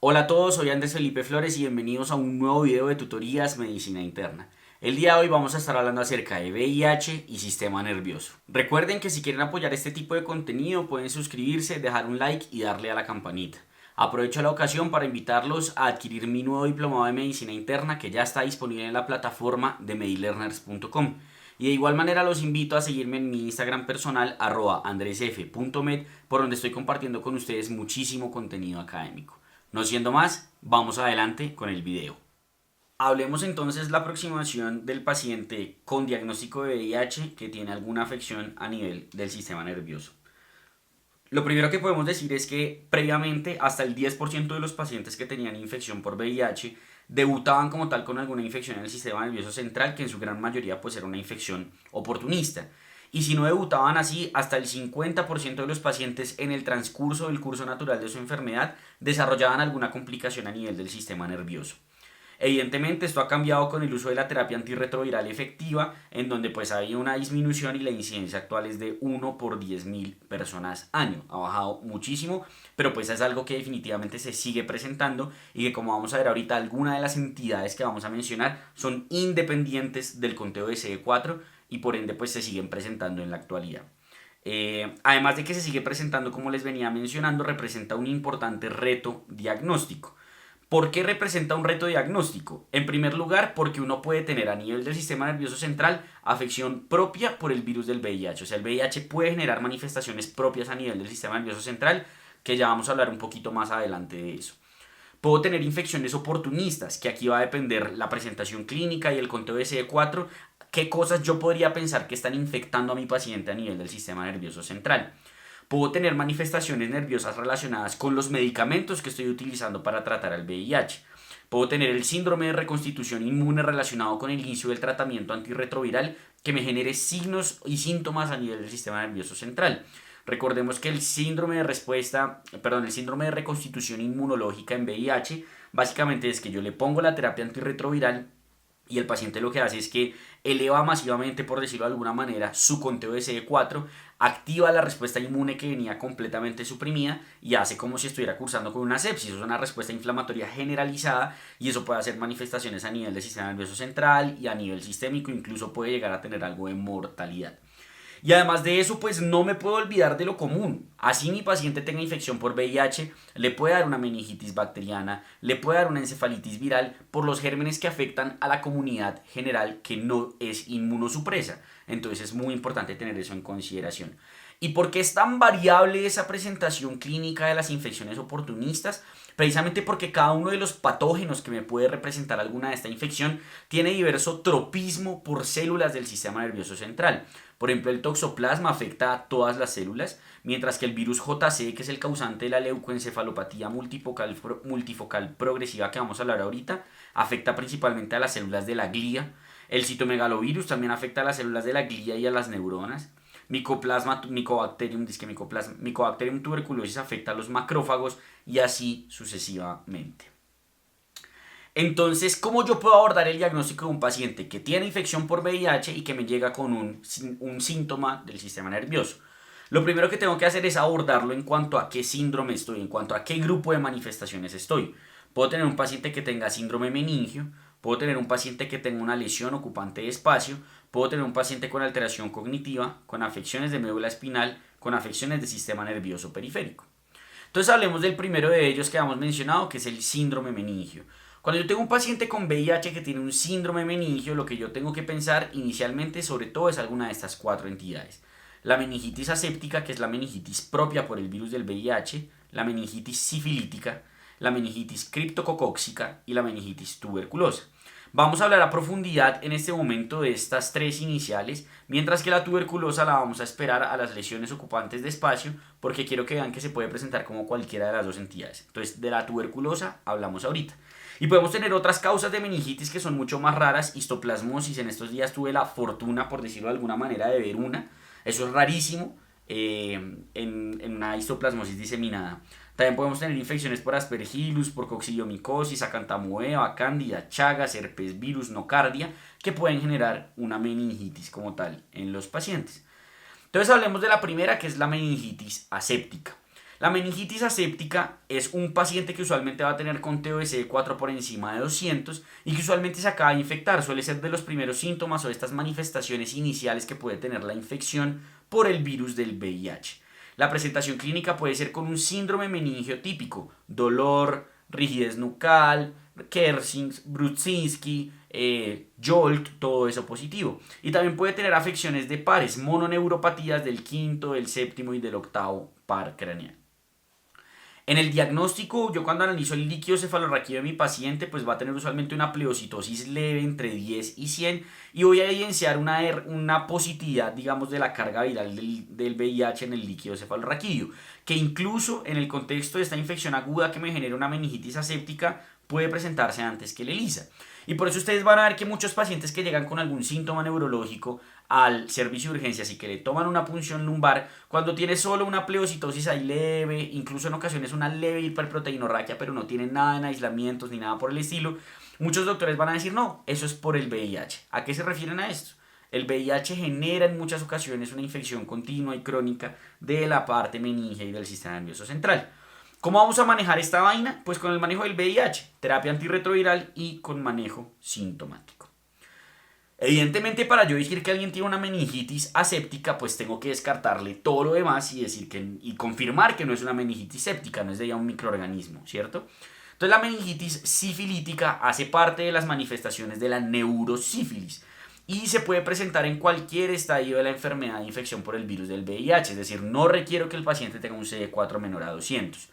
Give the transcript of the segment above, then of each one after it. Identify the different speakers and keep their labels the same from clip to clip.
Speaker 1: Hola a todos, soy Andrés Felipe Flores y bienvenidos a un nuevo video de tutorías Medicina Interna. El día de hoy vamos a estar hablando acerca de VIH y sistema nervioso. Recuerden que si quieren apoyar este tipo de contenido pueden suscribirse, dejar un like y darle a la campanita. Aprovecho la ocasión para invitarlos a adquirir mi nuevo diplomado de Medicina Interna que ya está disponible en la plataforma de medilearners.com. Y de igual manera los invito a seguirme en mi Instagram personal @andresf.med, por donde estoy compartiendo con ustedes muchísimo contenido académico. No siendo más, vamos adelante con el video. Hablemos entonces de la aproximación del paciente con diagnóstico de VIH que tiene alguna afección a nivel del sistema nervioso. Lo primero que podemos decir es que previamente hasta el 10% de los pacientes que tenían infección por VIH debutaban como tal con alguna infección en el sistema nervioso central, que en su gran mayoría pues era una infección oportunista. Y si no debutaban así, hasta el 50% de los pacientes en el transcurso del curso natural de su enfermedad desarrollaban alguna complicación a nivel del sistema nervioso. Evidentemente esto ha cambiado con el uso de la terapia antirretroviral efectiva, en donde pues hay una disminución y la incidencia actual es de 1 por 10.000 personas año. Ha bajado muchísimo, pero pues es algo que definitivamente se sigue presentando y que, como vamos a ver ahorita, algunas de las entidades que vamos a mencionar son independientes del conteo de CD4 y por ende pues se siguen presentando en la actualidad. Además de que se sigue presentando, como les venía mencionando, representa un importante reto diagnóstico. ¿Por qué representa un reto diagnóstico? En primer lugar, porque uno puede tener a nivel del sistema nervioso central afección propia por el virus del VIH. O sea, el VIH puede generar manifestaciones propias a nivel del sistema nervioso central, que ya vamos a hablar un poquito más adelante de eso. Puedo tener infecciones oportunistas, que aquí va a depender la presentación clínica y el conteo de CD4, qué cosas yo podría pensar que están infectando a mi paciente a nivel del sistema nervioso central. Puedo tener manifestaciones nerviosas relacionadas con los medicamentos que estoy utilizando para tratar al VIH. Puedo tener el síndrome de reconstitución inmune relacionado con el inicio del tratamiento antirretroviral que me genere signos y síntomas a nivel del sistema nervioso central. Recordemos que el síndrome de el síndrome de reconstitución inmunológica en VIH básicamente es que yo le pongo la terapia antirretroviral y el paciente lo que hace es que eleva masivamente, por decirlo de alguna manera, su conteo de CD4, activa la respuesta inmune que venía completamente suprimida y hace como si estuviera cursando con una sepsis. Es una respuesta inflamatoria generalizada y eso puede hacer manifestaciones a nivel del sistema nervioso central y a nivel sistémico, incluso puede llegar a tener algo de mortalidad. Y además de eso, pues no me puedo olvidar de lo común. Así mi paciente tenga infección por VIH, le puede dar una meningitis bacteriana, le puede dar una encefalitis viral por los gérmenes que afectan a la comunidad general que no es inmunosupresa. Entonces es muy importante tener eso en consideración. ¿Y por qué es tan variable esa presentación clínica de las infecciones oportunistas? Precisamente porque cada uno de los patógenos que me puede representar alguna de esta infección tiene diverso tropismo por células del sistema nervioso central. Por ejemplo, el toxoplasma afecta a todas las células, mientras que el virus JC, que es el causante de la leucoencefalopatía multifocal progresiva que vamos a hablar ahorita, afecta principalmente a las células de la glía. El citomegalovirus también afecta a las células de la glía y a las neuronas. Mycobacterium tuberculosis afecta a los macrófagos y así sucesivamente. Entonces, ¿cómo yo puedo abordar el diagnóstico de un paciente que tiene infección por VIH y que me llega con un síntoma del sistema nervioso? Lo primero que tengo que hacer es abordarlo en cuanto a qué síndrome estoy, en cuanto a qué grupo de manifestaciones estoy. Puedo tener un paciente que tenga síndrome meningio, puedo tener un paciente que tenga una lesión ocupante de espacio, puedo tener un paciente con alteración cognitiva, con afecciones de médula espinal, con afecciones del sistema nervioso periférico. Entonces hablemos del primero de ellos que hemos mencionado, que es el síndrome meningio. Cuando yo tengo un paciente con VIH que tiene un síndrome meningio, lo que yo tengo que pensar inicialmente sobre todo es alguna de estas cuatro entidades. La meningitis aséptica, que es la meningitis propia por el virus del VIH, la meningitis sifilítica, la meningitis criptococóxica y la meningitis tuberculosa. Vamos a hablar a profundidad en este momento de estas tres iniciales, mientras que la tuberculosa la vamos a esperar a las lesiones ocupantes de espacio, porque quiero que vean que se puede presentar como cualquiera de las dos entidades. Entonces, de la tuberculosa hablamos ahorita. Y podemos tener otras causas de meningitis que son mucho más raras, histoplasmosis. En estos días tuve la fortuna, por decirlo de alguna manera, de ver una. Eso es rarísimo, en una histoplasmosis diseminada. También podemos tener infecciones por aspergillus, por coccidiomicosis, acantamoeba, cándida, chagas, herpes virus, nocardia, que pueden generar una meningitis como tal en los pacientes. Entonces hablemos de la primera, que es la meningitis aséptica. La meningitis aséptica es un paciente que usualmente va a tener conteo de CD4 por encima de 200 y que usualmente se acaba de infectar. Suele ser de los primeros síntomas o de estas manifestaciones iniciales que puede tener la infección por el virus del VIH. La presentación clínica puede ser con un síndrome meningio típico, dolor, rigidez nucal, Kersings, Brudzinski, Jolt, todo eso positivo. Y también puede tener afecciones de pares, mononeuropatías del quinto, del séptimo y del octavo par craneal. En el diagnóstico, yo cuando analizo el líquido cefalorraquídeo de mi paciente, pues va a tener usualmente una pleocitosis leve entre 10 y 100 y voy a evidenciar una positividad, digamos, de la carga viral del VIH en el líquido cefalorraquídeo, que incluso en el contexto de esta infección aguda que me genera una meningitis aséptica, puede presentarse antes que el ELISA. Y por eso ustedes van a ver que muchos pacientes que llegan con algún síntoma neurológico al servicio de urgencias y que le toman una punción lumbar, cuando tiene solo una pleocitosis ahí leve, incluso en ocasiones una leve hiperproteinorraquia, pero no tiene nada en aislamientos ni nada por el estilo, muchos doctores van a decir, no, eso es por el VIH. ¿A qué se refieren a esto? El VIH genera en muchas ocasiones una infección continua y crónica de la parte meningea y del sistema nervioso central. ¿Cómo vamos a manejar esta vaina? Pues con el manejo del VIH, terapia antirretroviral y con manejo sintomático. Evidentemente, para yo decir que alguien tiene una meningitis aséptica, pues tengo que descartarle todo lo demás y decir y confirmar que no es una meningitis séptica, no es de ya un microorganismo, ¿cierto? Entonces la meningitis sifilítica hace parte de las manifestaciones de la neurosífilis y se puede presentar en cualquier estadio de la enfermedad de infección por el virus del VIH, es decir, no requiero que el paciente tenga un CD4 menor a 200.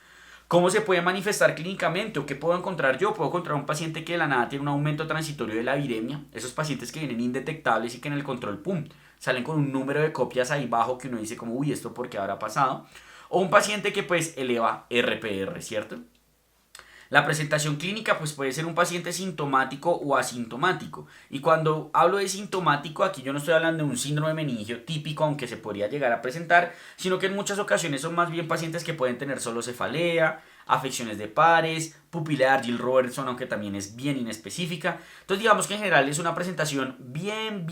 Speaker 1: ¿Cómo se puede manifestar clínicamente o qué puedo encontrar yo? Puedo encontrar un paciente que de la nada tiene un aumento transitorio de la viremia, esos pacientes que vienen indetectables y que en el control, pum, salen con un número de copias ahí bajo que uno dice como, uy, ¿esto por qué habrá pasado? O un paciente que pues eleva RPR, ¿cierto? La presentación clínica pues puede ser un paciente sintomático o asintomático. Y cuando hablo de sintomático, aquí yo no estoy hablando de un síndrome meningio típico, aunque se podría llegar a presentar, sino que en muchas ocasiones son más bien pacientes que pueden tener solo cefalea, afecciones de pares, pupila de Argyll-Robertson, aunque también es bien inespecífica. Entonces digamos que en general es una presentación bien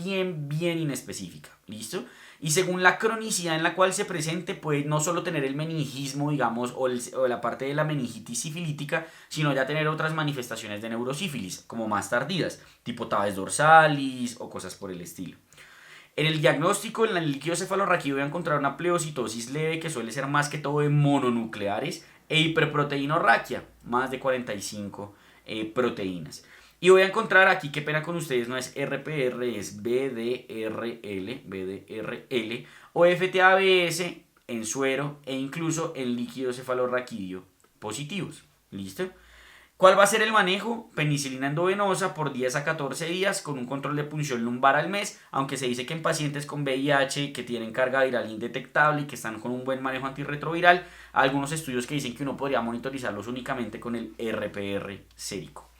Speaker 1: inespecífica. ¿Listo? Y según la cronicidad en la cual se presente, puede no solo tener el meningismo, digamos, o la parte de la meningitis sifilítica, sino ya tener otras manifestaciones de neurosífilis, como más tardías, tipo tabes dorsalis o cosas por el estilo. En el diagnóstico, en el líquido cefalorraquídeo voy a encontrar una pleocitosis leve que suele ser más que todo de mononucleares e hiperproteinorraquia, más de 45 proteínas. Y voy a encontrar aquí, qué pena con ustedes, no es RPR, es BDRL o FTABS en suero e incluso en líquido cefalorraquídeo positivos. ¿Listo? ¿Cuál va a ser el manejo? Penicilina endovenosa por 10 a 14 días con un control de punción lumbar al mes, aunque se dice que en pacientes con VIH que tienen carga viral indetectable y que están con un buen manejo antirretroviral, hay algunos estudios que dicen que uno podría monitorizarlos únicamente con el RPR sérico.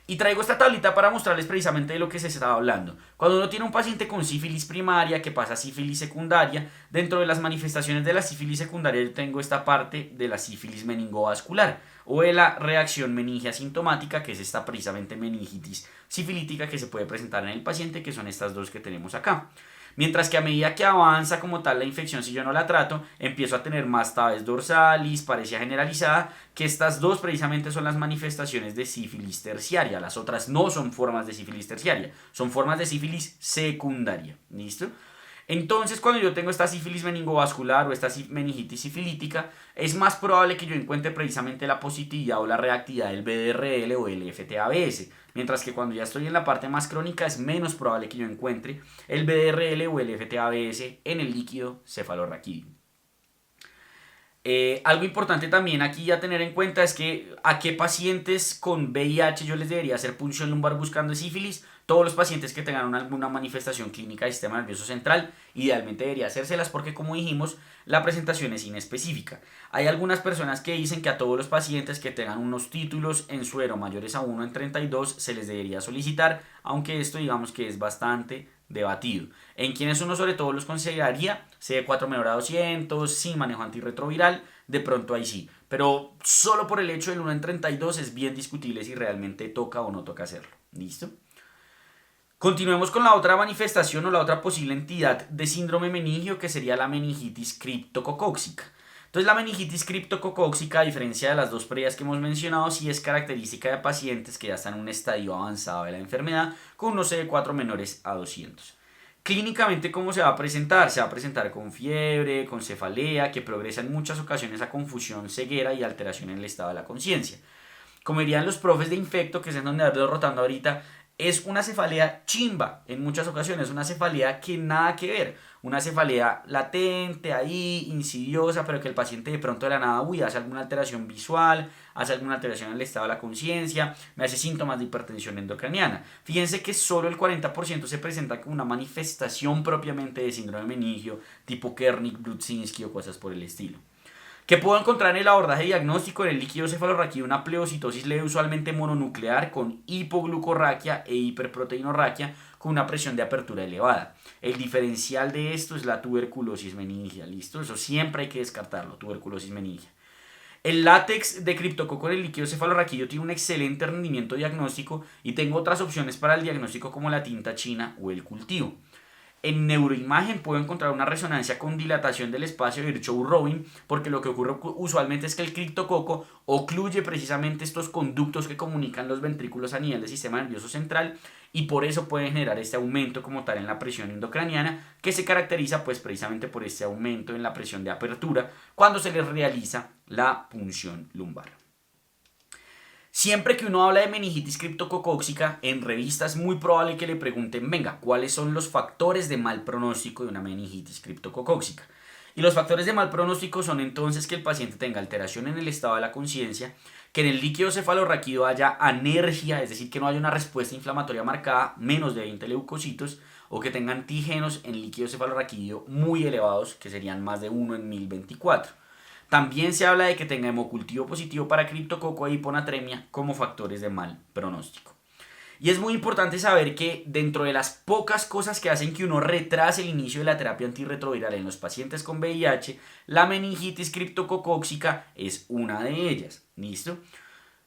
Speaker 1: Y traigo esta tablita para mostrarles precisamente de lo que se estaba hablando. Cuando uno tiene un paciente con sífilis primaria que pasa a sífilis secundaria, dentro de las manifestaciones de la sífilis secundaria yo tengo esta parte de la sífilis meningovascular o de la reacción meningea sintomática, que es esta precisamente meningitis sifilítica que se puede presentar en el paciente, que son estas dos que tenemos acá. Mientras que a medida que avanza como tal la infección, si yo no la trato, empiezo a tener más tabes dorsalis, parecía generalizada, que estas dos precisamente son las manifestaciones de sífilis terciaria. Las otras no son formas de sífilis terciaria, son formas de sífilis secundaria. ¿Listo? Entonces, cuando yo tengo esta sífilis meningovascular o esta meningitis sifilítica, es más probable que yo encuentre precisamente la positividad o la reactividad del BDRL o el FTABS. Mientras que cuando ya estoy en la parte más crónica es menos probable que yo encuentre el BDRL o el FTABS en el líquido cefalorraquídeo. Algo importante también aquí a tener en cuenta es que a qué pacientes con VIH yo les debería hacer punción lumbar buscando sífilis. Todos los pacientes que tengan alguna manifestación clínica del sistema nervioso central, idealmente debería hacérselas porque, como dijimos, la presentación es inespecífica. Hay algunas personas que dicen que a todos los pacientes que tengan unos títulos en suero mayores a 1 en 32 se les debería solicitar, aunque esto digamos que es bastante debatido. En quienes uno sobre todo los consideraría CD4 menor a 200, sin manejo antirretroviral, de pronto ahí sí. Pero solo por el hecho del 1 en 32 es bien discutible si realmente toca o no toca hacerlo. ¿Listo? Continuemos con la otra manifestación o la otra posible entidad de síndrome meningio, que sería la meningitis criptococóxica. Entonces la meningitis criptococóxica, a diferencia de las dos previas que hemos mencionado, sí es característica de pacientes que ya están en un estadio avanzado de la enfermedad con unos CD4 menores a 200. Clínicamente, ¿cómo se va a presentar? Se va a presentar con fiebre, con cefalea, que progresa en muchas ocasiones a confusión, ceguera y alteración en el estado de la conciencia. Como dirían los profes de infecto, que es en donde ando rotando ahorita, es una cefalea chimba en muchas ocasiones, una cefalea que nada que ver, una cefalea latente ahí, insidiosa, pero que el paciente de pronto de la nada, hace alguna alteración visual, hace alguna alteración en el estado de la conciencia, me hace síntomas de hipertensión endocraniana. Fíjense que solo el 40% se presenta como una manifestación propiamente de síndrome meningio, tipo Kernick-Brudzinski o cosas por el estilo. ¿Qué puedo encontrar en el abordaje diagnóstico? En el líquido cefalorraquídeo una pleocitosis leve usualmente mononuclear con hipoglucorraquia e hiperproteinorraquia con una presión de apertura elevada. El diferencial de esto es la tuberculosis meningia, ¿listo? Eso siempre hay que descartarlo, tuberculosis meningia. El látex de criptococo en el líquido cefalorraquídeo tiene un excelente rendimiento diagnóstico y tengo otras opciones para el diagnóstico como la tinta china o el cultivo. En neuroimagen puedo encontrar una resonancia con dilatación del espacio de Virchow-Robin, porque lo que ocurre usualmente es que el criptococo ocluye precisamente estos conductos que comunican los ventrículos a nivel del sistema nervioso central y por eso puede generar este aumento como tal en la presión endocraniana, que se caracteriza pues precisamente por este aumento en la presión de apertura cuando se les realiza la punción lumbar. Siempre que uno habla de meningitis criptococóxica, en revistas es muy probable que le pregunten, venga, ¿cuáles son los factores de mal pronóstico de una meningitis criptococóxica? Y los factores de mal pronóstico son entonces que el paciente tenga alteración en el estado de la conciencia, que en el líquido cefalorraquídeo haya anergia, es decir, que no haya una respuesta inflamatoria marcada, menos de 20 leucocitos, o que tenga antígenos en el líquido cefalorraquídeo muy elevados, que serían más de 1 en 1024. También se habla de que tenga hemocultivo positivo para criptococo e hiponatremia como factores de mal pronóstico. Y es muy importante saber que dentro de las pocas cosas que hacen que uno retrase el inicio de la terapia antirretroviral en los pacientes con VIH, la meningitis criptococóxica es una de ellas. ¿Listo?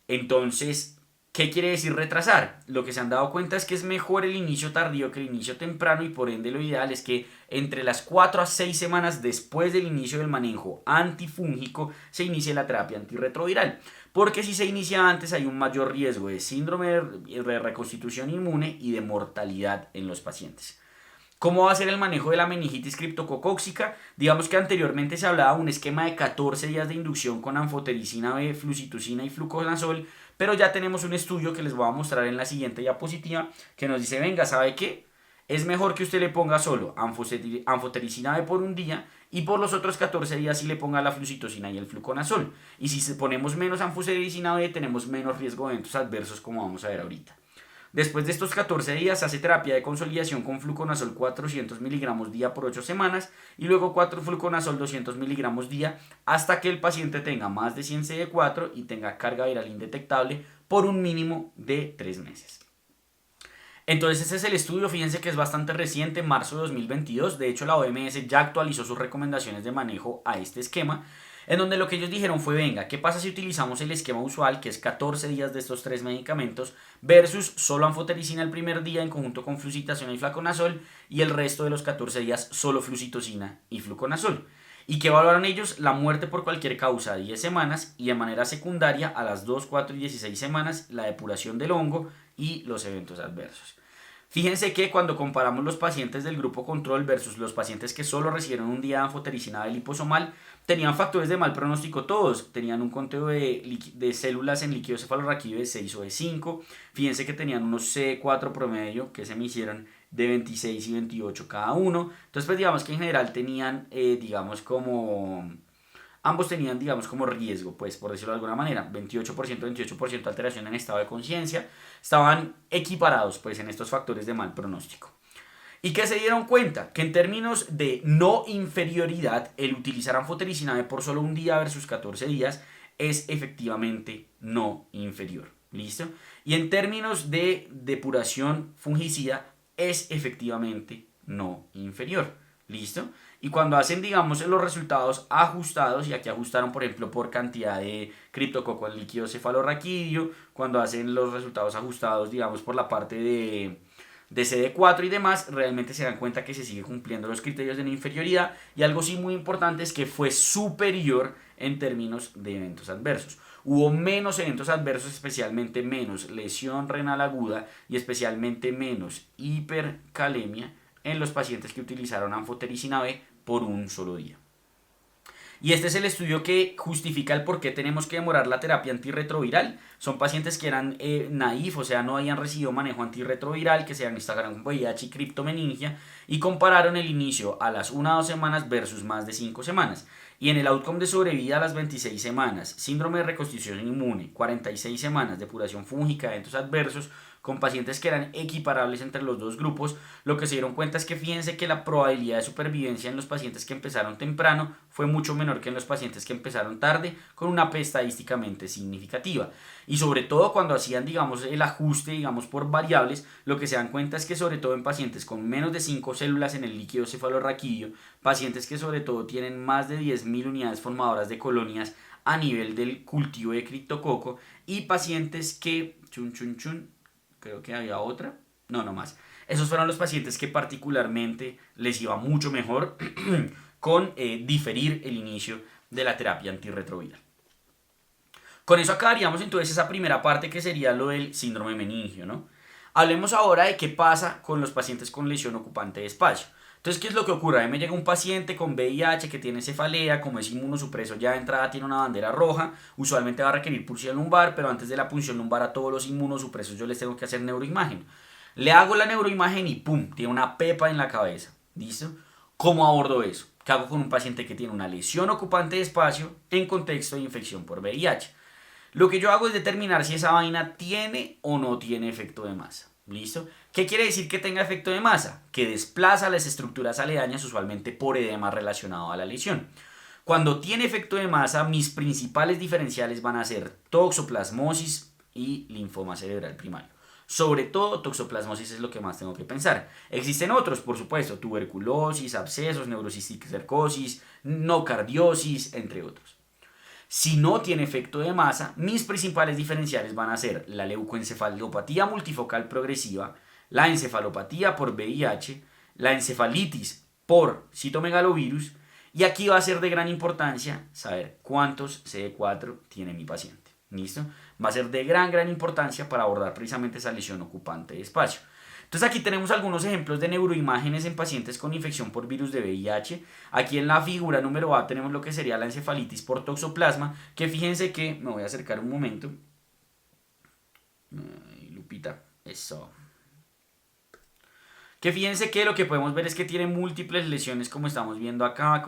Speaker 1: Entonces, ¿qué quiere decir retrasar? Lo que se han dado cuenta es que es mejor el inicio tardío que el inicio temprano y por ende lo ideal es que entre las 4 a 6 semanas después del inicio del manejo antifúngico se inicie la terapia antirretroviral. Porque si se inicia antes hay un mayor riesgo de síndrome de reconstitución inmune y de mortalidad en los pacientes. ¿Cómo va a ser el manejo de la meningitis criptococóxica? Digamos que anteriormente se hablaba de un esquema de 14 días de inducción con anfotericina B, flucitucina y fluconazol, pero ya tenemos un estudio que les voy a mostrar en la siguiente diapositiva que nos dice, venga, ¿sabe qué? Es mejor que usted le ponga solo anfotericina B por un día y por los otros 14 días sí le ponga la flucitocina y el fluconazol. Y si ponemos menos anfotericina B tenemos menos riesgo de eventos adversos como vamos a ver ahorita. Después de estos 14 días se hace terapia de consolidación con fluconazol 400 miligramos día por 8 semanas y luego 4 fluconazol 200 miligramos día hasta que el paciente tenga más de 100 CD4 y tenga carga viral indetectable por un mínimo de 3 meses. Entonces ese es el estudio, fíjense que es bastante reciente, marzo de 2022, de hecho la OMS ya actualizó sus recomendaciones de manejo a este esquema, en donde lo que ellos dijeron fue, venga, ¿qué pasa si utilizamos el esquema usual, que es 14 días de estos 3 medicamentos, versus solo anfotericina el primer día en conjunto con flucitacina y fluconazol, y el resto de los 14 días solo flucitocina y fluconazol? ¿Y qué valoran ellos? La muerte por cualquier causa a 10 semanas y de manera secundaria a las 2, 4 y 16 semanas la depuración del hongo y los eventos adversos. Fíjense que cuando comparamos los pacientes del grupo control versus los pacientes que solo recibieron un día de anfotericina B liposomal, tenían factores de mal pronóstico todos, tenían un conteo de células en líquido cefalorraquídeo de 6 o de 5, fíjense que tenían unos C4 promedio que se me hicieron de 26 y 28 cada uno, entonces pues digamos que en general tenían ambos tenían, digamos, como riesgo, pues, por decirlo de alguna manera, 28% alteración en estado de conciencia, estaban equiparados, pues, en estos factores de mal pronóstico. ¿Y qué se dieron cuenta? Que en términos de no inferioridad, el utilizar anfotericina B por solo un día versus 14 días es efectivamente no inferior. ¿Listo? Y en términos de depuración fungicida es efectivamente no inferior. ¿Listo? Y cuando hacen, digamos, los resultados ajustados, y aquí ajustaron, por ejemplo, por cantidad de criptococo en líquido cefalorraquídeo, cuando hacen los resultados ajustados, digamos, por la parte de CD4 y demás, realmente se dan cuenta que se sigue cumpliendo los criterios de no inferioridad, y algo sí muy importante es que fue superior en términos de eventos adversos. Hubo menos eventos adversos, especialmente menos lesión renal aguda y especialmente menos hipercalemia en los pacientes que utilizaron anfotericina B por un solo día. Y este es el estudio que justifica el por qué tenemos que demorar la terapia antirretroviral. Son pacientes que eran naif, o sea, no habían recibido manejo antirretroviral, que se diagnosticaron con VIH y criptomeningia, y compararon el inicio a las 1 a 2 semanas versus más de 5 semanas. Y en el outcome de sobrevida a las 26 semanas, síndrome de reconstitución inmune, 46 semanas, depuración fúngica, eventos adversos, con pacientes que eran equiparables entre los dos grupos, lo que se dieron cuenta es que fíjense que la probabilidad de supervivencia en los pacientes que empezaron temprano fue mucho menor que en los pacientes que empezaron tarde, con una P estadísticamente significativa. Y sobre todo cuando hacían, digamos, el ajuste, digamos, por variables, lo que se dan cuenta es que sobre todo en pacientes con menos de 5 células en el líquido cefalorraquídeo, pacientes que sobre todo tienen más de 10.000 unidades formadoras de colonias a nivel del cultivo de criptococo, y pacientes que, creo que había otra, no más. Esos fueron los pacientes que particularmente les iba mucho mejor con diferir el inicio de la terapia antirretroviral. Con eso acabaríamos entonces esa primera parte, que sería lo del síndrome meningio, ¿no? Hablemos ahora de qué pasa con los pacientes con lesión ocupante de espacio. Entonces, ¿qué es lo que ocurre? A mí me llega un paciente con VIH que tiene cefalea, como es inmunosupreso, ya de entrada tiene una bandera roja, usualmente va a requerir punción lumbar, pero antes de la punción lumbar a todos los inmunosupresos yo les tengo que hacer neuroimagen. Le hago la neuroimagen y ¡pum!, tiene una pepa en la cabeza. ¿Listo? ¿Cómo abordo eso? ¿Qué hago con un paciente que tiene una lesión ocupante de espacio en contexto de infección por VIH? Lo que yo hago es determinar si esa vaina tiene o no tiene efecto de masa. ¿Listo? ¿Qué quiere decir que tenga efecto de masa? Que desplaza las estructuras aledañas, usualmente por edema relacionado a la lesión. Cuando tiene efecto de masa, mis principales diferenciales van a ser toxoplasmosis y linfoma cerebral primario. Sobre todo, toxoplasmosis es lo que más tengo que pensar. Existen otros, por supuesto, tuberculosis, abscesos, neurocística cercosis, nocardiosis, entre otros. Si no tiene efecto de masa, mis principales diferenciales van a ser la leucoencefalopatía multifocal progresiva, la encefalopatía por VIH, la encefalitis por citomegalovirus, y aquí va a ser de gran importancia saber cuántos CD4 tiene mi paciente. ¿Listo? Va a ser de gran importancia para abordar precisamente esa lesión ocupante de espacio. Entonces aquí tenemos algunos ejemplos de neuroimágenes en pacientes con infección por virus de VIH. Aquí en la figura número A tenemos lo que sería la encefalitis por toxoplasma, que fíjense que, me voy a acercar un momento. Lupita, eso. Que fíjense que lo que podemos ver es que tiene múltiples lesiones, como estamos viendo acá,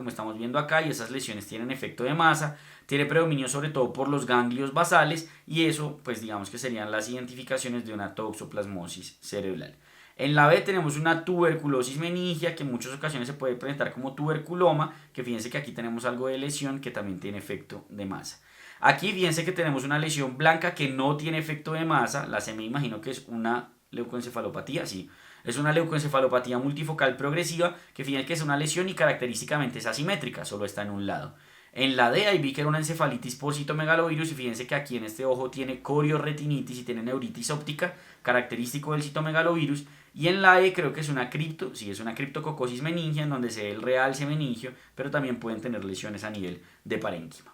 Speaker 1: y esas lesiones tienen efecto de masa, tiene predominio sobre todo por los ganglios basales, y eso pues digamos que serían las identificaciones de una toxoplasmosis cerebral. En la B tenemos una tuberculosis meningia, que en muchas ocasiones se puede presentar como tuberculoma, que fíjense que aquí tenemos algo de lesión que también tiene efecto de masa. Aquí fíjense que tenemos una lesión blanca que no tiene efecto de masa, la C me imagino que es una leucoencefalopatía, sí. Es una leucoencefalopatía multifocal progresiva, que fíjense que es una lesión y característicamente es asimétrica, solo está en un lado. En la D ahí vi que era una encefalitis por citomegalovirus, y fíjense que aquí en este ojo tiene corioretinitis y tiene neuritis óptica, característico del citomegalovirus. Y en la E creo que es una es una criptococosis meningia, en donde se ve el realce meningio, pero también pueden tener lesiones a nivel de parénquima.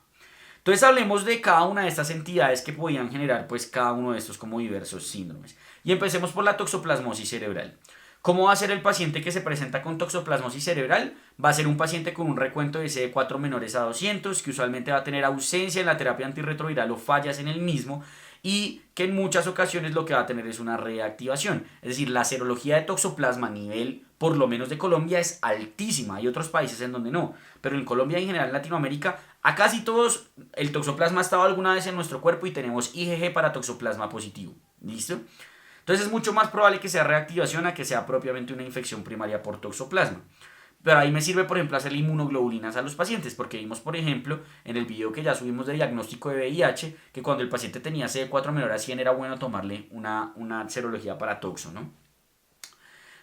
Speaker 1: Entonces hablemos de cada una de estas entidades que podían generar pues cada uno de estos como diversos síndromes. Y empecemos por la toxoplasmosis cerebral. ¿Cómo va a ser el paciente que se presenta con toxoplasmosis cerebral? Va a ser un paciente con un recuento de CD4 menores a 200, que usualmente va a tener ausencia en la terapia antirretroviral o fallas en el mismo, y que en muchas ocasiones lo que va a tener es una reactivación. Es decir, la serología de toxoplasma a nivel, por lo menos de Colombia, es altísima. Hay otros países en donde no, pero en Colombia y en general en Latinoamérica, a casi todos el toxoplasma ha estado alguna vez en nuestro cuerpo y tenemos IgG para toxoplasma positivo. ¿Listo? Entonces es mucho más probable que sea reactivación a que sea propiamente una infección primaria por toxoplasma. Pero ahí me sirve, por ejemplo, hacerle inmunoglobulinas a los pacientes, porque vimos, por ejemplo, en el video que ya subimos de diagnóstico de VIH, que cuando el paciente tenía CD4 menor a 100 era bueno tomarle una serología para toxo, ¿no?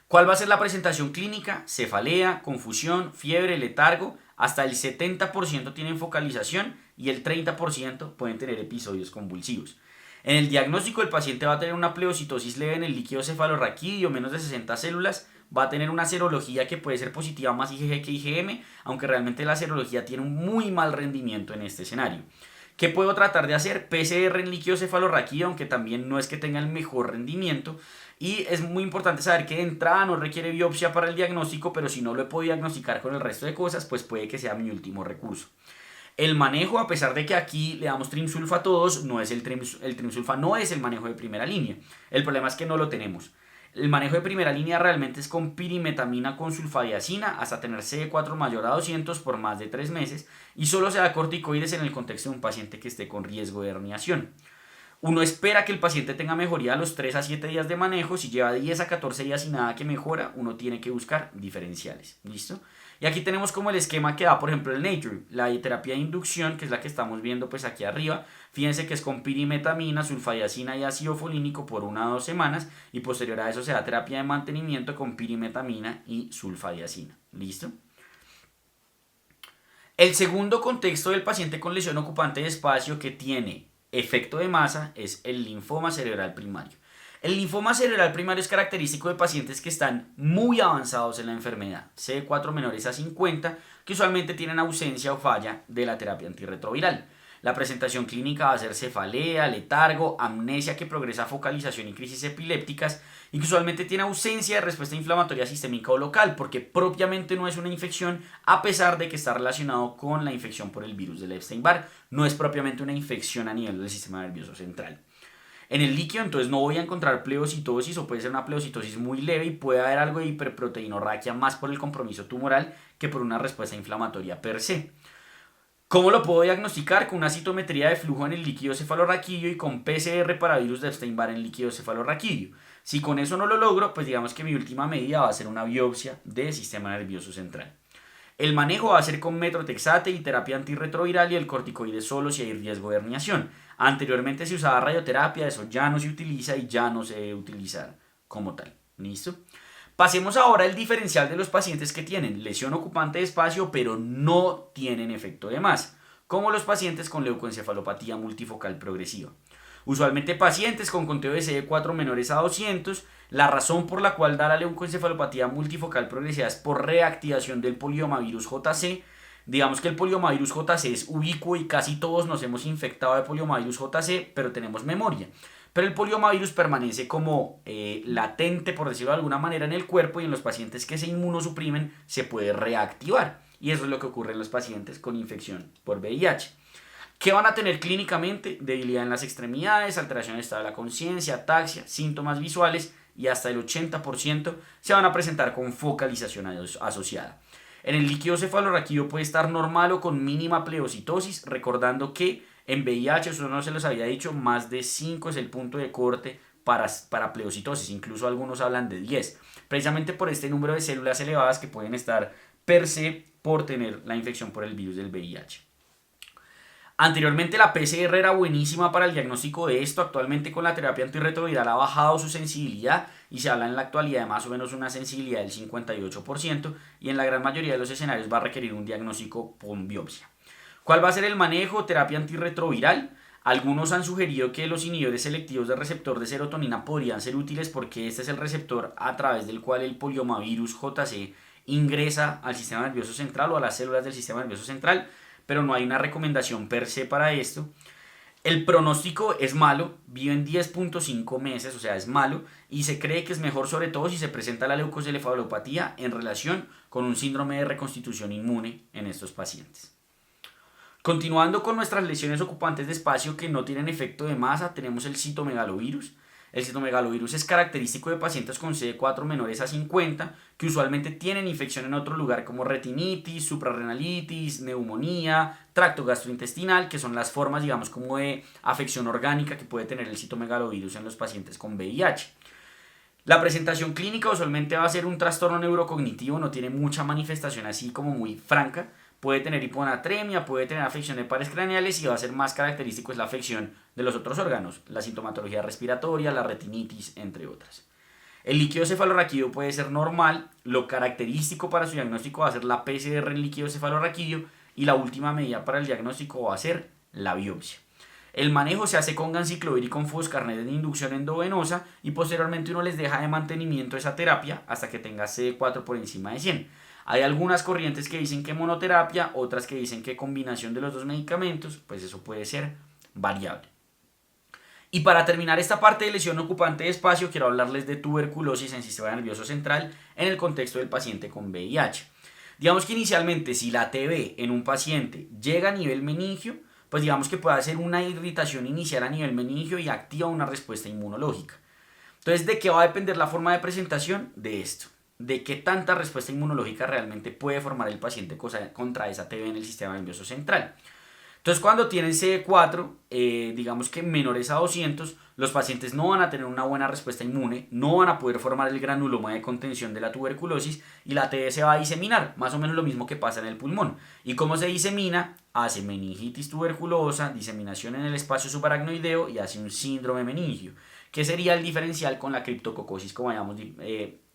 Speaker 1: ¿Cuál va a ser la presentación clínica? Cefalea, confusión, fiebre, letargo. Hasta el 70% tienen focalización y el 30% pueden tener episodios convulsivos. En el diagnóstico el paciente va a tener una pleocitosis leve en el líquido cefalorraquídeo, menos de 60 células, va a tener una serología que puede ser positiva más IgG que IgM, aunque realmente la serología tiene un muy mal rendimiento en este escenario. ¿Qué puedo tratar de hacer? PCR en líquido cefalorraquídeo, aunque también no es que tenga el mejor rendimiento. Y es muy importante saber que de entrada no requiere biopsia para el diagnóstico, pero si no lo puedo diagnosticar con el resto de cosas, pues puede que sea mi último recurso. El manejo, a pesar de que aquí le damos trimsulfa a todos, no es el trimsulfa no es el manejo de primera línea. El problema es que no lo tenemos. El manejo de primera línea realmente es con pirimetamina con sulfadiazina hasta tener CD4 mayor a 200 por más de 3 meses y solo se da corticoides en el contexto de un paciente que esté con riesgo de herniación. Uno espera que el paciente tenga mejoría a los 3 a 7 días de manejo. Si lleva 10 a 14 días y nada que mejora, uno tiene que buscar diferenciales. ¿Listo? Y aquí tenemos como el esquema que da, por ejemplo, el Nature. La terapia de inducción, que es la que estamos viendo pues aquí arriba. Fíjense que es con pirimetamina, sulfadiazina y ácido folínico por 1 a 2 semanas. Y posterior a eso se da terapia de mantenimiento con pirimetamina y sulfadiazina. ¿Listo? El segundo contexto del paciente con lesión ocupante de espacio que tiene efecto de masa es el linfoma cerebral primario. El linfoma cerebral primario es característico de pacientes que están muy avanzados en la enfermedad, CD4 menores a 50, que usualmente tienen ausencia o falla de la terapia antirretroviral. La presentación clínica va a ser cefalea, letargo, amnesia que progresa a focalización y crisis epilépticas y que usualmente tiene ausencia de respuesta inflamatoria sistémica o local porque propiamente no es una infección a pesar de que está relacionado con la infección por el virus del Epstein-Barr. No es propiamente una infección a nivel del sistema nervioso central. En el líquido entonces no voy a encontrar pleocitosis o puede ser una pleocitosis muy leve y puede haber algo de hiperproteinorraquia más por el compromiso tumoral que por una respuesta inflamatoria per se. ¿Cómo lo puedo diagnosticar? Con una citometría de flujo en el líquido cefalorraquídeo y con PCR para virus de Epstein-Barr en el líquido cefalorraquídeo. Si con eso no lo logro, pues digamos que mi última medida va a ser una biopsia del sistema nervioso central. El manejo va a ser con metrotexate y terapia antirretroviral y el corticoide solo si hay riesgo de herniación. Anteriormente se usaba radioterapia, eso ya no se utiliza y ya no se debe utilizar como tal. ¿Listo? Pasemos ahora al diferencial de los pacientes que tienen lesión ocupante de espacio pero no tienen efecto de masa, como los pacientes con leucoencefalopatía multifocal progresiva. Usualmente pacientes con conteo de CD4 menores a 200, la razón por la cual da la leucoencefalopatía multifocal progresiva es por reactivación del poliomavirus JC. Digamos que el poliomavirus JC es ubicuo y casi todos nos hemos infectado de poliomavirus JC, pero tenemos memoria. Pero el poliomavirus permanece como latente, por decirlo de alguna manera, en el cuerpo y en los pacientes que se inmunosuprimen se puede reactivar. Y eso es lo que ocurre en los pacientes con infección por VIH. ¿Qué van a tener clínicamente? Debilidad en las extremidades, alteración del estado de la conciencia, ataxia, síntomas visuales y hasta el 80% se van a presentar con focalización asociada. En el líquido cefalorraquídeo puede estar normal o con mínima pleocitosis, recordando que en VIH, eso no se los había dicho, más de 5 es el punto de corte para pleocitosis, incluso algunos hablan de 10, precisamente por este número de células elevadas que pueden estar per se por tener la infección por el virus del VIH. Anteriormente la PCR era buenísima para el diagnóstico de esto, actualmente con la terapia antirretroviral ha bajado su sensibilidad y se habla en la actualidad de más o menos una sensibilidad del 58% y en la gran mayoría de los escenarios va a requerir un diagnóstico con biopsia. ¿Cuál va a ser el manejo? Terapia antirretroviral. Algunos han sugerido que los inhibidores selectivos del receptor de serotonina podrían ser útiles porque este es el receptor a través del cual el poliomavirus JC ingresa al sistema nervioso central o a las células del sistema nervioso central, pero no hay una recomendación per se para esto. El pronóstico es malo, viven 10.5 meses, o sea, es malo, y se cree que es mejor sobre todo si se presenta la leucoencefalopatía en relación con un síndrome de reconstitución inmune en estos pacientes. Continuando con nuestras lesiones ocupantes de espacio que no tienen efecto de masa, tenemos el citomegalovirus. El citomegalovirus es característico de pacientes con CD4 menores a 50 que usualmente tienen infección en otro lugar como retinitis, suprarrenalitis, neumonía, tracto gastrointestinal, que son las formas, digamos, como de afección orgánica que puede tener el citomegalovirus en los pacientes con VIH. La presentación clínica usualmente va a ser un trastorno neurocognitivo, no tiene mucha manifestación así como muy franca. Puede tener hiponatremia, puede tener afección de pares craneales y va a ser más característico es la afección de los otros órganos, la sintomatología respiratoria, la retinitis, entre otras. El líquido cefalorraquídeo puede ser normal, lo característico para su diagnóstico va a ser la PCR en líquido cefalorraquídeo y la última medida para el diagnóstico va a ser la biopsia. El manejo se hace con ganciclovir y con foscarnet de inducción endovenosa y posteriormente uno les deja de mantenimiento esa terapia hasta que tenga CD4 por encima de 100. Hay algunas corrientes que dicen que monoterapia, otras que dicen que combinación de los dos medicamentos, pues eso puede ser variable. Y para terminar esta parte de lesión ocupante de espacio, quiero hablarles de tuberculosis en sistema nervioso central en el contexto del paciente con VIH. Digamos que inicialmente si la TB en un paciente llega a nivel meningio, pues digamos que puede hacer una irritación inicial a nivel meningio y activa una respuesta inmunológica. Entonces, ¿de qué va a depender la forma de presentación? De esto, de qué tanta respuesta inmunológica realmente puede formar el paciente contra esa TB en el sistema nervioso central. Entonces, cuando tienen CD4, digamos que menores a 200, los pacientes no van a tener una buena respuesta inmune, no van a poder formar el granuloma de contención de la tuberculosis y la TB se va a diseminar, más o menos lo mismo que pasa en el pulmón. ¿Y cómo se disemina? Hace meningitis tuberculosa, diseminación en el espacio subaracnoideo y hace un síndrome meningio, que sería el diferencial con la criptococosis como habíamos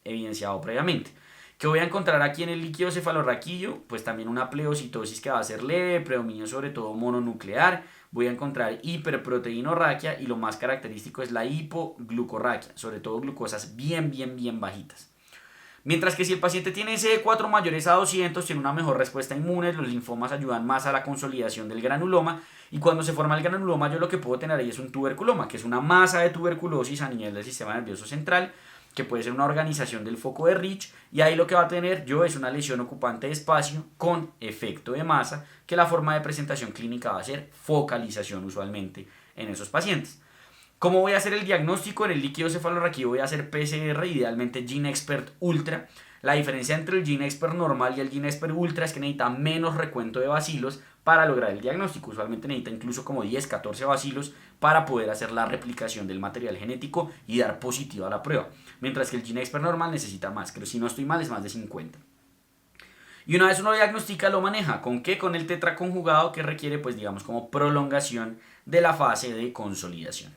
Speaker 1: evidenciado previamente. ¿Qué voy a encontrar aquí en el líquido cefalorraquídeo? Pues también una pleocitosis que va a ser leve, predominio sobre todo mononuclear. Voy a encontrar hiperproteinorraquia y lo más característico es la hipoglucorraquia, sobre todo glucosas bien bajitas. Mientras que si el paciente tiene CD4 mayores a 200, tiene una mejor respuesta inmune, los linfomas ayudan más a la consolidación del granuloma y cuando se forma el granuloma yo lo que puedo tener ahí es un tuberculoma, que es una masa de tuberculosis a nivel del sistema nervioso central, que puede ser una organización del foco de Rich, y ahí lo que va a tener yo es una lesión ocupante de espacio con efecto de masa, que la forma de presentación clínica va a ser focalización usualmente en esos pacientes. ¿Cómo voy a hacer el diagnóstico? En el líquido cefalorraquídeo voy a hacer PCR, idealmente GeneXpert Ultra. La diferencia entre el GeneXpert normal y el GeneXpert Ultra es que necesita menos recuento de bacilos para lograr el diagnóstico. Usualmente necesita incluso como 10, 14 bacilos para poder hacer la replicación del material genético y dar positivo a la prueba. Mientras que el GeneXpert normal necesita más, pero si no estoy mal es más de 50. Y una vez uno diagnostica, lo maneja. ¿Con qué? Con el tetraconjugado que requiere, pues digamos, como prolongación de la fase de consolidación.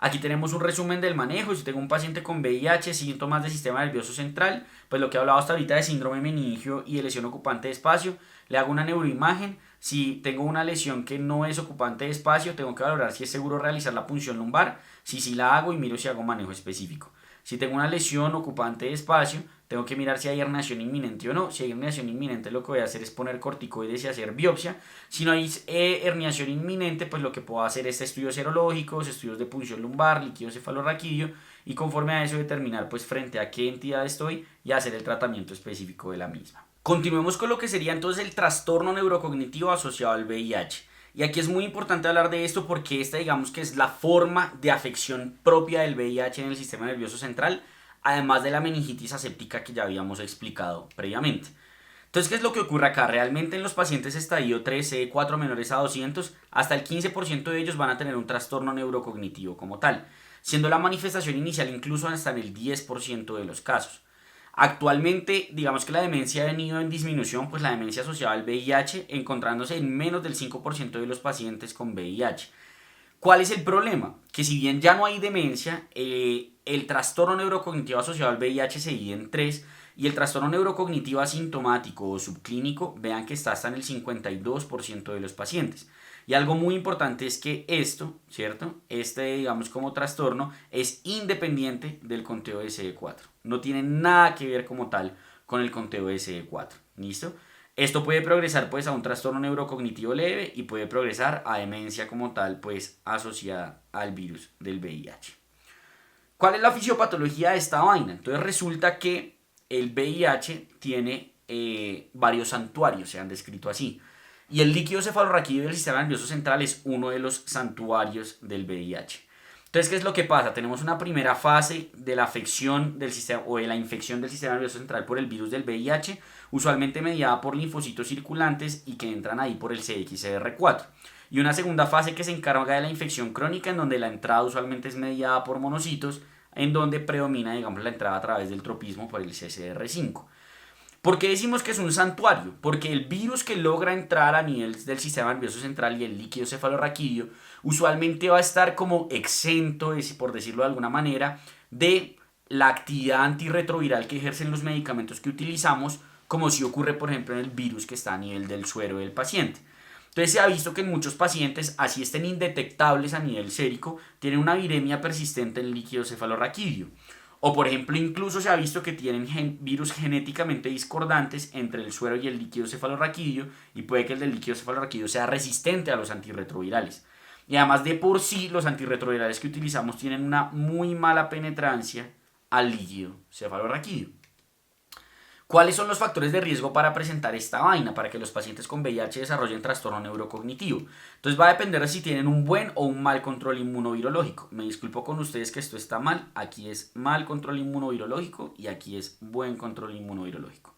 Speaker 1: Aquí tenemos un resumen del manejo. Si tengo un paciente con VIH, síntomas del sistema nervioso central, pues lo que he hablado hasta ahorita de síndrome meningio y de lesión ocupante de espacio, le hago una neuroimagen. Si tengo una lesión que no es ocupante de espacio, tengo que valorar si es seguro realizar la punción lumbar, si sí la hago y miro si hago manejo específico. Si tengo una lesión ocupante de espacio, tengo que mirar si hay herniación inminente o no. Si hay herniación inminente, lo que voy a hacer es poner corticoides y hacer biopsia. Si no hay herniación inminente, pues lo que puedo hacer es estudios serológicos, estudios de punción lumbar, líquido cefalorraquídeo, y conforme a eso determinar pues frente a qué entidad estoy y hacer el tratamiento específico de la misma. Continuemos con lo que sería entonces el trastorno neurocognitivo asociado al VIH. Y aquí es muy importante hablar de esto porque esta digamos que es la forma de afección propia del VIH en el sistema nervioso central, además de la meningitis aséptica que ya habíamos explicado previamente. Entonces, ¿qué es lo que ocurre acá? Realmente en los pacientes estadio 3, CD4 menores a 200, hasta el 15% de ellos van a tener un trastorno neurocognitivo como tal, siendo la manifestación inicial incluso hasta en el 10% de los casos. Actualmente, digamos que la demencia ha venido en disminución, pues la demencia asociada al VIH encontrándose en menos del 5% de los pacientes con VIH. ¿Cuál es el problema? Que si bien ya no hay demencia, el trastorno neurocognitivo asociado al VIH se divide en 3 y el trastorno neurocognitivo asintomático o subclínico, vean que está hasta en el 52% de los pacientes. Y algo muy importante es que esto, ¿cierto? Digamos como trastorno es independiente del conteo de CD4. No tiene nada que ver como tal con el conteo de CD4. ¿Listo? Esto puede progresar pues a un trastorno neurocognitivo leve y puede progresar a demencia como tal pues asociada al virus del VIH. ¿Cuál es la fisiopatología de esta vaina? Entonces resulta que el VIH tiene varios santuarios, se han descrito así. Y el líquido cefalorraquídeo del sistema nervioso central es uno de los santuarios del VIH. Entonces, ¿qué es lo que pasa? Tenemos una primera fase de la afección del sistema o de la infección del sistema nervioso central por el virus del VIH, usualmente mediada por linfocitos circulantes y que entran ahí por el CXCR4. Y una segunda fase que se encarga de la infección crónica, en donde la entrada usualmente es mediada por monocitos, en donde predomina, digamos, la entrada a través del tropismo por el CCR5. ¿Por qué decimos que es un santuario? Porque el virus que logra entrar a nivel del sistema nervioso central y el líquido cefalorraquídeo usualmente va a estar como exento, por decirlo de alguna manera, de la actividad antirretroviral que ejercen los medicamentos que utilizamos, como si ocurre por ejemplo en el virus que está a nivel del suero del paciente. Entonces se ha visto que en muchos pacientes, así estén indetectables a nivel sérico, tienen una viremia persistente en el líquido cefalorraquídeo. O por ejemplo, incluso se ha visto que tienen virus genéticamente discordantes entre el suero y el líquido cefalorraquídeo, y puede que el del líquido cefalorraquídeo sea resistente a los antirretrovirales. Y además de por sí, los antirretrovirales que utilizamos tienen una muy mala penetrancia al líquido cefalorraquídeo. ¿Cuáles son los factores de riesgo para presentar esta vaina? Para que los pacientes con VIH desarrollen trastorno neurocognitivo. Entonces va a depender de si tienen un buen o un mal control inmunovirológico. Me disculpo con ustedes que esto está mal. Aquí es mal control inmunovirológico y aquí es buen control inmunovirológico.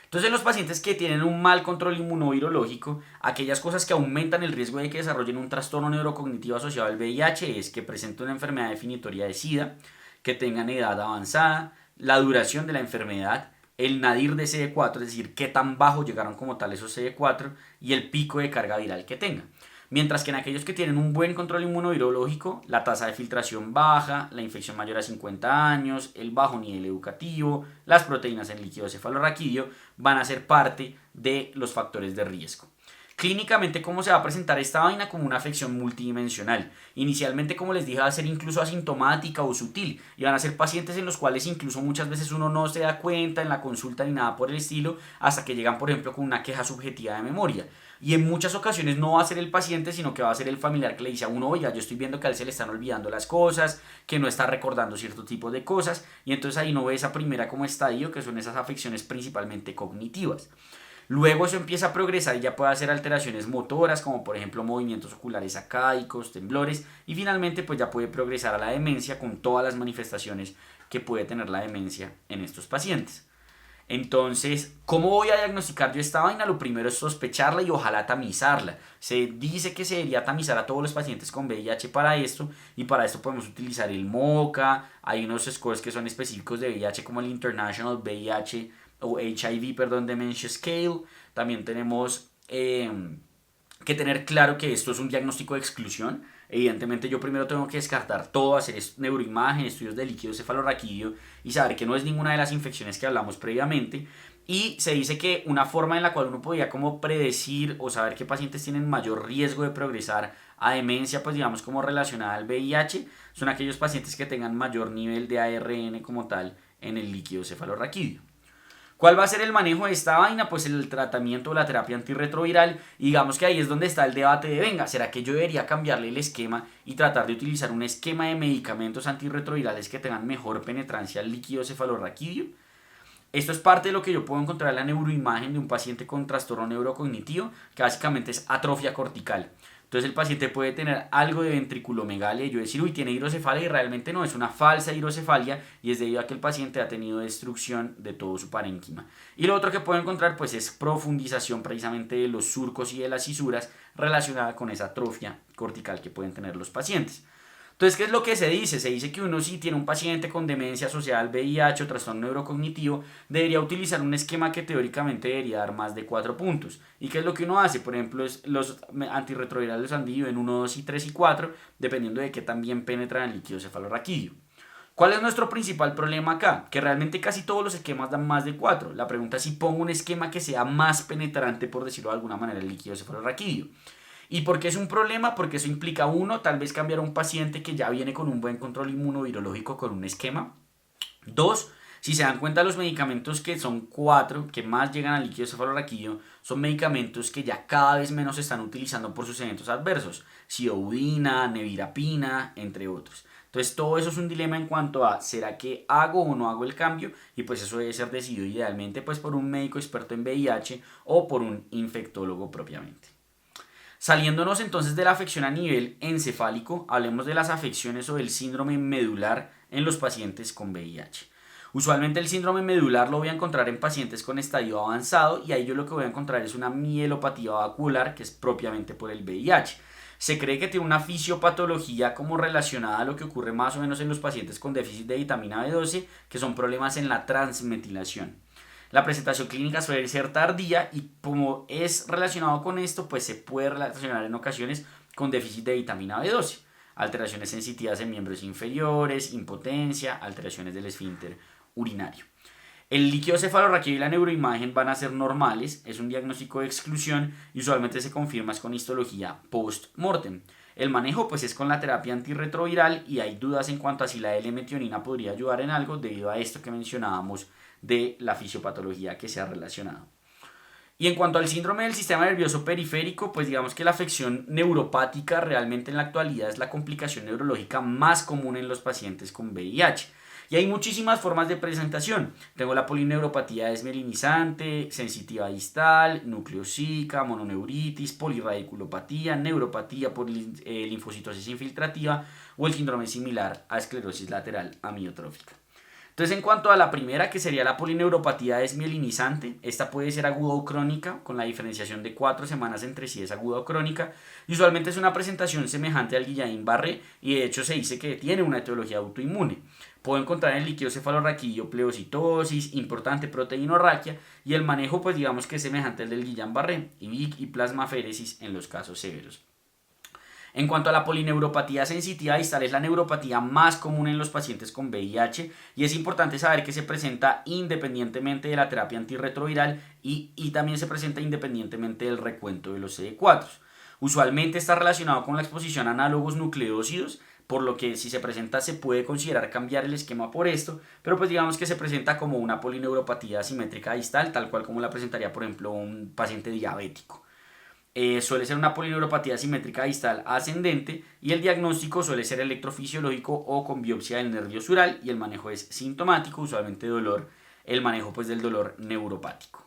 Speaker 1: Entonces los pacientes que tienen un mal control inmunovirológico, aquellas cosas que aumentan el riesgo de que desarrollen un trastorno neurocognitivo asociado al VIH es que presenten una enfermedad definitoria de SIDA, que tengan edad avanzada, la duración de la enfermedad, el nadir de CD4, es decir, qué tan bajo llegaron como tal esos CD4 y el pico de carga viral que tengan. Mientras que en aquellos que tienen un buen control inmunovirológico, la tasa de filtración baja, la infección mayor a 50 años, el bajo nivel educativo, las proteínas en líquido cefalorraquídeo van a ser parte de los factores de riesgo. Clínicamente, ¿cómo se va a presentar esta vaina? Como una afección multidimensional. Inicialmente, como les dije, va a ser incluso asintomática o sutil. Y van a ser pacientes en los cuales incluso muchas veces uno no se da cuenta en la consulta ni nada por el estilo, hasta que llegan, por ejemplo, con una queja subjetiva de memoria. Y en muchas ocasiones no va a ser el paciente, sino que va a ser el familiar que le dice a uno, oiga, yo estoy viendo que a él se le están olvidando las cosas, que no está recordando cierto tipo de cosas. Y entonces ahí no ve esa primera como estadio, que son esas afecciones principalmente cognitivas. Luego eso empieza a progresar y ya puede hacer alteraciones motoras, como por ejemplo movimientos oculares acáicos, temblores, y finalmente pues ya puede progresar a la demencia con todas las manifestaciones que puede tener la demencia en estos pacientes. Entonces, ¿cómo voy a diagnosticar yo esta vaina? Lo primero es sospecharla y ojalá tamizarla. Se dice que se debería tamizar a todos los pacientes con VIH para esto, y para esto podemos utilizar el MOCA, hay unos scores que son específicos de VIH como el International VIH o HIV, Dementia Scale. También tenemos que tener claro que esto es un diagnóstico de exclusión. Evidentemente yo primero tengo que descartar todo, hacer neuroimagen, estudios de líquido cefalorraquídeo y saber que no es ninguna de las infecciones que hablamos previamente. Y se dice que una forma en la cual uno podría como predecir o saber qué pacientes tienen mayor riesgo de progresar a demencia, pues digamos como relacionada al VIH, son aquellos pacientes que tengan mayor nivel de ARN como tal en el líquido cefalorraquídeo. ¿Cuál va a ser el manejo de esta vaina? Pues el tratamiento o la terapia antirretroviral. Y digamos que ahí es donde está el debate de, venga, ¿será que yo debería cambiarle el esquema y tratar de utilizar un esquema de medicamentos antirretrovirales que tengan mejor penetrancia al líquido cefalorraquídeo? Esto es parte de lo que yo puedo encontrar en la neuroimagen de un paciente con trastorno neurocognitivo, que básicamente es atrofia cortical. Entonces el paciente puede tener algo de ventriculomegalia y yo decir, uy, tiene hidrocefalia, y realmente no, es una falsa hidrocefalia y es debido a que el paciente ha tenido destrucción de todo su parénquima. Y lo otro que puedo encontrar pues es profundización precisamente de los surcos y de las fisuras relacionada con esa atrofia cortical que pueden tener los pacientes. Entonces, ¿qué es lo que se dice? Se dice que uno, si tiene un paciente con demencia asociada al VIH o trastorno neurocognitivo, debería utilizar un esquema que teóricamente debería dar más de 4 puntos. ¿Y qué es lo que uno hace? Por ejemplo, los antirretrovirales han dividido en 1, 2 y 3 y 4, dependiendo de qué tan bien penetran el líquido cefalorraquídeo. ¿Cuál es nuestro principal problema acá? Que realmente casi todos los esquemas dan más de 4. La pregunta es si pongo un esquema que sea más penetrante, por decirlo de alguna manera, el líquido cefalorraquídeo. ¿Y por qué es un problema? Porque eso implica, uno, tal vez cambiar a un paciente que ya viene con un buen control inmunovirológico con un esquema. Dos, si se dan cuenta, los medicamentos que son 4, que más llegan al líquido cefalorraquídeo, son medicamentos que ya cada vez menos se están utilizando por sus eventos adversos. Ciodina, nevirapina, entre otros. Entonces todo eso es un dilema en cuanto a ¿será que hago o no hago el cambio? Y pues eso debe ser decidido idealmente pues por un médico experto en VIH o por un infectólogo propiamente. Saliéndonos entonces de la afección a nivel encefálico, hablemos de las afecciones o del síndrome medular en los pacientes con VIH. Usualmente el síndrome medular lo voy a encontrar en pacientes con estadio avanzado, y ahí yo lo que voy a encontrar es una mielopatía vacular, que es propiamente por el VIH. Se cree que tiene una fisiopatología como relacionada a lo que ocurre más o menos en los pacientes con déficit de vitamina B12, que son problemas en la transmetilación. La presentación clínica suele ser tardía y como es relacionado con esto, pues se puede relacionar en ocasiones con déficit de vitamina B12, alteraciones sensitivas en miembros inferiores, impotencia, alteraciones del esfínter urinario. El líquido cefalorraquídeo y la neuroimagen van a ser normales, es un diagnóstico de exclusión y usualmente se confirma con histología post-mortem. El manejo pues es con la terapia antirretroviral y hay dudas en cuanto a si la L-metionina podría ayudar en algo debido a esto que mencionábamos de la fisiopatología que se ha relacionado. Y en cuanto al síndrome del sistema nervioso periférico, pues digamos que la afección neuropática realmente en la actualidad es la complicación neurológica más común en los pacientes con VIH. Y hay muchísimas formas de presentación. Tengo la polineuropatía desmielinizante, sensitiva distal, nucleosica, mononeuritis, polirradiculopatía, neuropatía por linfocitosis infiltrativa o el síndrome similar a esclerosis lateral amiotrófica. Entonces, en cuanto a la primera, que sería la polineuropatía desmielinizante, esta puede ser aguda o crónica, con la diferenciación de 4 semanas entre si es aguda o crónica. Y usualmente es una presentación semejante al Guillain-Barré y de hecho se dice que tiene una etiología autoinmune. Puedo encontrar en el líquido cefalorraquídeo pleocitosis, importante proteinorraquia y el manejo pues digamos que es semejante al del Guillain-Barré y plasmaféresis en los casos severos. En cuanto a la polineuropatía sensitiva distal, es la neuropatía más común en los pacientes con VIH y es importante saber que se presenta independientemente de la terapia antirretroviral y también se presenta independientemente del recuento de los CD4. Usualmente está relacionado con la exposición a análogos nucleósidos, por lo que si se presenta se puede considerar cambiar el esquema por esto, pero pues digamos que se presenta como una polineuropatía asimétrica distal, tal cual como la presentaría por ejemplo un paciente diabético. Suele ser una polineuropatía simétrica distal ascendente y el diagnóstico suele ser electrofisiológico o con biopsia del nervio sural y el manejo es sintomático, usualmente dolor, el manejo pues del dolor neuropático.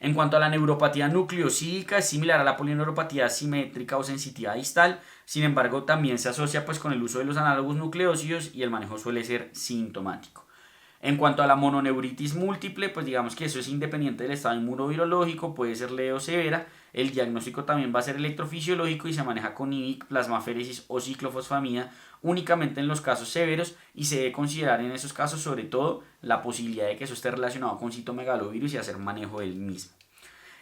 Speaker 1: En cuanto a la neuropatía nucleosídica, es similar a la polineuropatía simétrica o sensitiva distal, sin embargo también se asocia pues con el uso de los análogos nucleósidos y el manejo suele ser sintomático. En cuanto a la mononeuritis múltiple, pues digamos que eso es independiente del estado inmunovirológico, puede ser leve o severa. El diagnóstico también va a ser electrofisiológico y se maneja con IVIC, plasmaféresis o ciclofosfamida únicamente en los casos severos y se debe considerar en esos casos sobre todo la posibilidad de que eso esté relacionado con citomegalovirus y hacer manejo del mismo.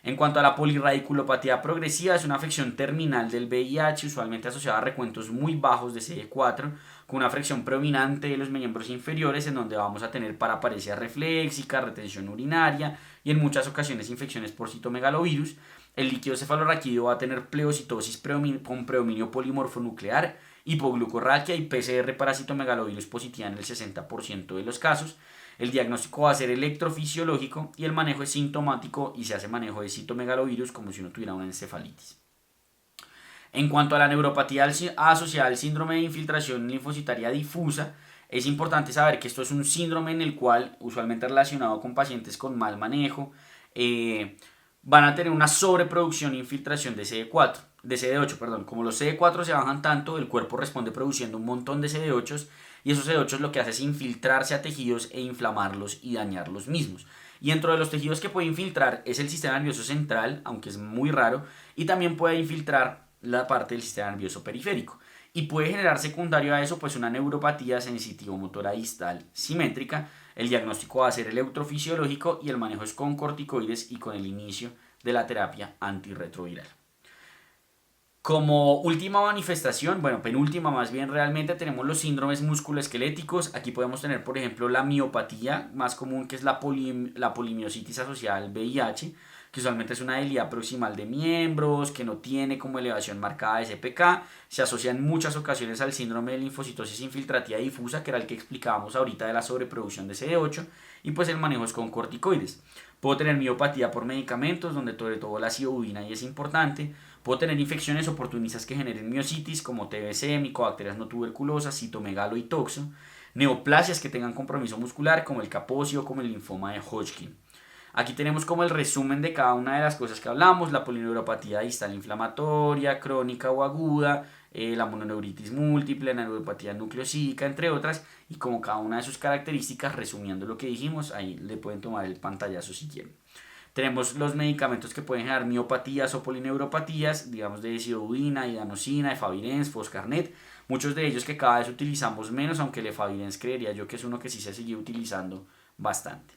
Speaker 1: En cuanto a la polirradiculopatía progresiva, es una afección terminal del VIH, usualmente asociada a recuentos muy bajos de CD4, con una afección predominante de los miembros inferiores, en donde vamos a tener paraparesia reflexica, retención urinaria y en muchas ocasiones infecciones por citomegalovirus. El líquido cefalorraquídeo va a tener pleocitosis con predominio polimorfonuclear, hipoglucorraquia y PCR para citomegalovirus positiva en el 60% de los casos. El diagnóstico va a ser electrofisiológico y el manejo es sintomático y se hace manejo de citomegalovirus como si uno tuviera una encefalitis. En cuanto a la neuropatía asociada al síndrome de infiltración linfocitaria difusa, es importante saber que esto es un síndrome en el cual, usualmente relacionado con pacientes con mal manejo, van a tener una sobreproducción e infiltración de CD8. Como los CD4 se bajan tanto, el cuerpo responde produciendo un montón de CD8 y esos CD8 lo que hace es infiltrarse a tejidos e inflamarlos y dañar los mismos. Y dentro de los tejidos que puede infiltrar es el sistema nervioso central, aunque es muy raro, y también puede infiltrar la parte del sistema nervioso periférico. Y puede generar secundario a eso pues una neuropatía sensitivo-motora distal simétrica. El diagnóstico va a ser electrofisiológico y el manejo es con corticoides y con el inicio de la terapia antirretroviral. Como última manifestación, penúltima más bien realmente, tenemos los síndromes musculoesqueléticos. Aquí podemos tener, por ejemplo, la miopatía más común, que es la polimiositis asociada al VIH, que usualmente es una debilidad proximal de miembros, que no tiene como elevación marcada de SPK. Se asocia en muchas ocasiones al síndrome de linfocitosis infiltrativa difusa, que era el que explicábamos ahorita de la sobreproducción de CD8, y pues el manejo es con corticoides. Puedo tener miopatía por medicamentos, donde sobre todo la acidobudina y es importante. Puedo tener infecciones oportunistas que generen miositis, como TBC, micobacterias no tuberculosas, citomegalo y toxo. Neoplasias que tengan compromiso muscular, como el Kaposi, como el linfoma de Hodgkin. Aquí tenemos como el resumen de cada una de las cosas que hablamos: la polineuropatía distal inflamatoria, crónica o aguda, la mononeuritis múltiple, la neuropatía nucleosídica, entre otras, y como cada una de sus características, resumiendo lo que dijimos, ahí le pueden tomar el pantallazo si quieren. Tenemos los medicamentos que pueden generar miopatías o polineuropatías, digamos de acidobudina, idanosina, efavirenz, foscarnet, muchos de ellos que cada vez utilizamos menos, aunque el efavirenz creería yo que es uno que sí se sigue utilizando bastante.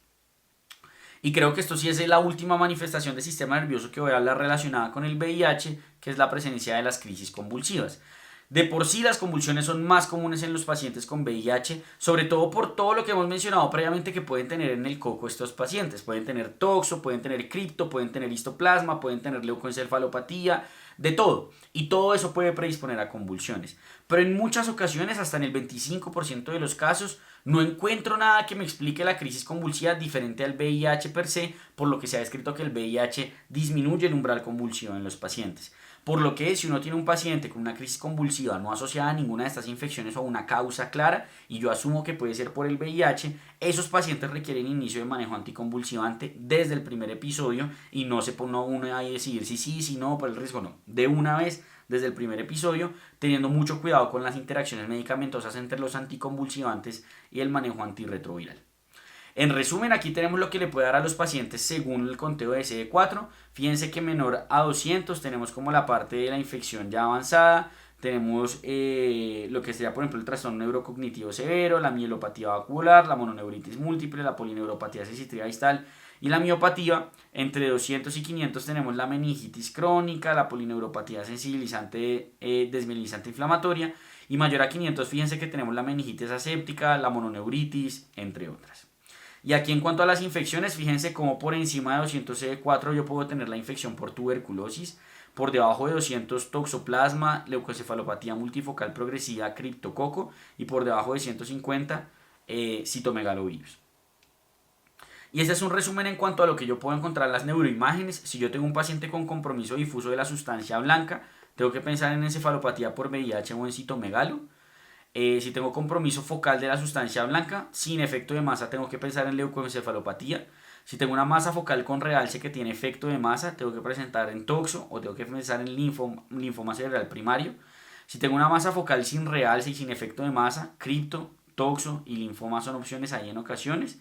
Speaker 1: Y creo que esto sí es la última manifestación del sistema nervioso que voy a hablar relacionada con el VIH, que es la presencia de las crisis convulsivas. De por sí las convulsiones son más comunes en los pacientes con VIH, sobre todo por todo lo que hemos mencionado previamente que pueden tener en el coco estos pacientes. Pueden tener toxo, pueden tener cripto, pueden tener histoplasma, pueden tener leucoencefalopatía, de todo. Y todo eso puede predisponer a convulsiones. Pero en muchas ocasiones, hasta en el 25% de los casos, no encuentro nada que me explique la crisis convulsiva diferente al VIH per se, por lo que se ha descrito que el VIH disminuye el umbral convulsivo en los pacientes. Por lo que si uno tiene un paciente con una crisis convulsiva no asociada a ninguna de estas infecciones o a una causa clara, y yo asumo que puede ser por el VIH, esos pacientes requieren inicio de manejo anticonvulsivante desde el primer episodio y no se pone uno ahí a decidir si no, por el riesgo no. De una vez, desde el primer episodio, teniendo mucho cuidado con las interacciones medicamentosas entre los anticonvulsivantes y el manejo antirretroviral. En resumen, aquí tenemos lo que le puede dar a los pacientes según el conteo de CD4. Fíjense que menor a 200 tenemos como la parte de la infección ya avanzada. Tenemos lo que sería, por ejemplo, el trastorno neurocognitivo severo, la mielopatía vacuolar, la mononeuritis múltiple, la polineuropatía sensitiva distal y la miopatía. Entre 200 y 500 tenemos la meningitis crónica, la polineuropatía sensibilizante desmielizante inflamatoria. Y mayor a 500, fíjense que tenemos la meningitis aséptica, la mononeuritis, entre otras. Y aquí en cuanto a las infecciones, fíjense cómo por encima de 200 CD4 yo puedo tener la infección por tuberculosis, por debajo de 200 toxoplasma, leucoencefalopatía multifocal progresiva, criptococo, y por debajo de 150 citomegalovirus. Y este es un resumen en cuanto a lo que yo puedo encontrar en las neuroimágenes. Si yo tengo un paciente con compromiso difuso de la sustancia blanca, tengo que pensar en encefalopatía por VIH o en citomegalo. Si tengo compromiso focal de la sustancia blanca, sin efecto de masa, tengo que pensar en leucoencefalopatía. Si tengo una masa focal con realce que tiene efecto de masa, tengo que presentar en toxo o tengo que pensar en linfoma cerebral primario. Si tengo una masa focal sin realce y sin efecto de masa, cripto, toxo y linfoma son opciones ahí en ocasiones.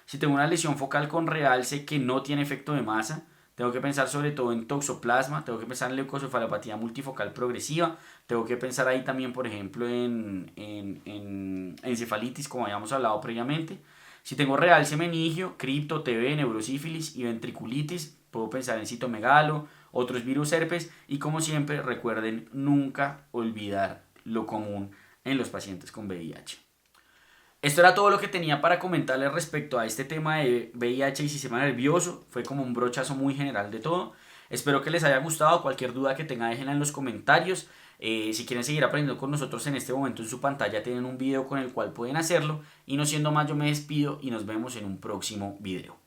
Speaker 1: Si tengo una lesión focal con realce que no tiene efecto de masa, tengo que pensar sobre todo en toxoplasma, tengo que pensar en leucoencefalopatía multifocal progresiva, tengo que pensar ahí también, por ejemplo, en encefalitis, como habíamos hablado previamente. Si tengo realce meningio, cripto, TB, neurosífilis y ventriculitis, puedo pensar en citomegalo, otros virus herpes y como siempre, recuerden nunca olvidar lo común en los pacientes con VIH. Esto era todo lo que tenía para comentarles respecto a este tema de VIH y sistema nervioso. Fue como un brochazo muy general de todo. Espero que les haya gustado. Cualquier duda que tengan, déjenla en los comentarios. Si quieren seguir aprendiendo con nosotros en este momento en su pantalla tienen un video con el cual pueden hacerlo. Y no siendo más, yo me despido y nos vemos en un próximo video.